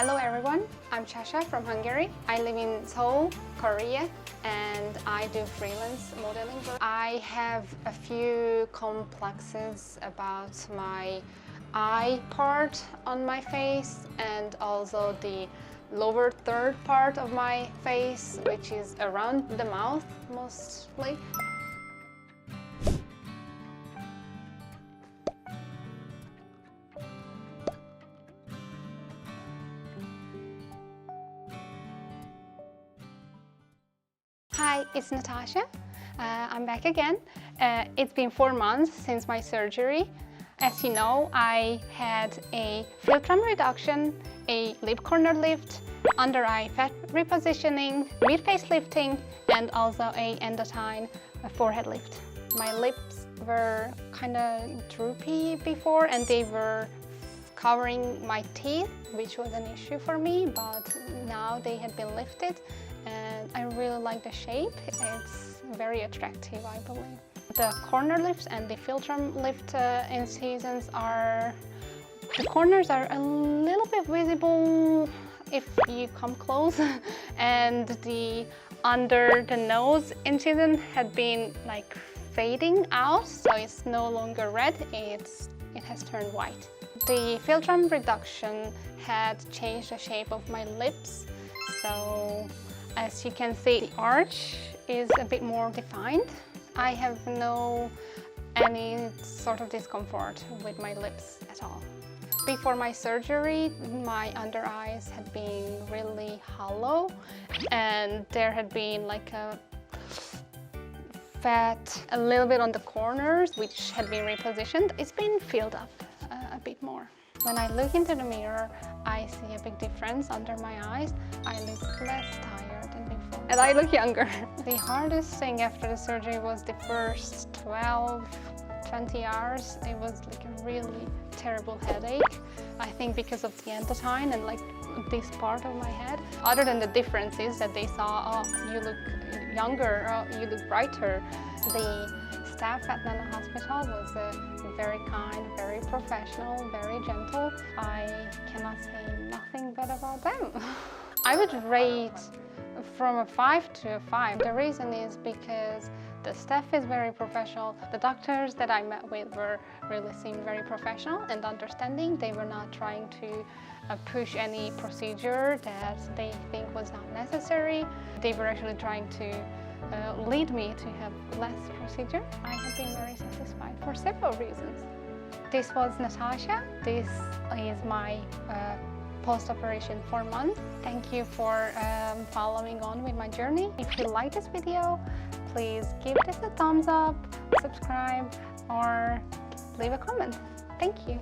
Hello everyone, I'm Natasya from Hungary. I live in Seoul, Korea, and I do freelance modeling work. I have a few complexes about my eye part on my face and also the lower third part of my face, which is around the mouth mostly. Hi, it's Natasya. I'm back again. It's been 4 months since my surgery. As you know, I had a Phitrum Reduction, a lip corner lift, under-eye fat repositioning, mid-face lifting, and also a endotyne forehead lift. My lips were kind of droopy before and they were covering my teeth, which was an issue for me, but now they had been lifted and I really like the shape. It's very attractive, I believe. The corner lifts and the Phitrum lift incisions are... The corners are a little bit visible if you come close and the under the nose incision had been like fading out, so it's no longer red, it has turned white. The Phitrum Reduction had changed the shape of my lips, so as you can see, the arch is a bit more defined. I have any sort of discomfort with my lips at all. Before my surgery, my under eyes had been really hollow and there had been like a fat a little bit on the corners, which had been repositioned. It's been filled up a bit more. When I look into the mirror, I see a big difference under my eyes. I look less tired than before and I look younger. The hardest thing after the surgery was the first 12-20 hours. It was like a really terrible headache. I think because of the endotyne and like this part of my head. Other than the differences that they saw, oh, you look younger, oh, you look brighter. The staff at Nana Hospital was very kind, very professional, very gentle. I cannot say nothing bad about them. I would rate from a 5 to a 5. The reason is because the staff is very professional. The doctors that I met with really seemed very professional and understanding. They were not trying to push any procedure that they think was not necessary. They were actually trying to lead me to have less procedure. I have been very satisfied for several reasons. This was Natasya. This is my post-operation 4 months. Thank you for following on with my journey. If you like this video, please give this a thumbs up, subscribe, or leave a comment. Thank you.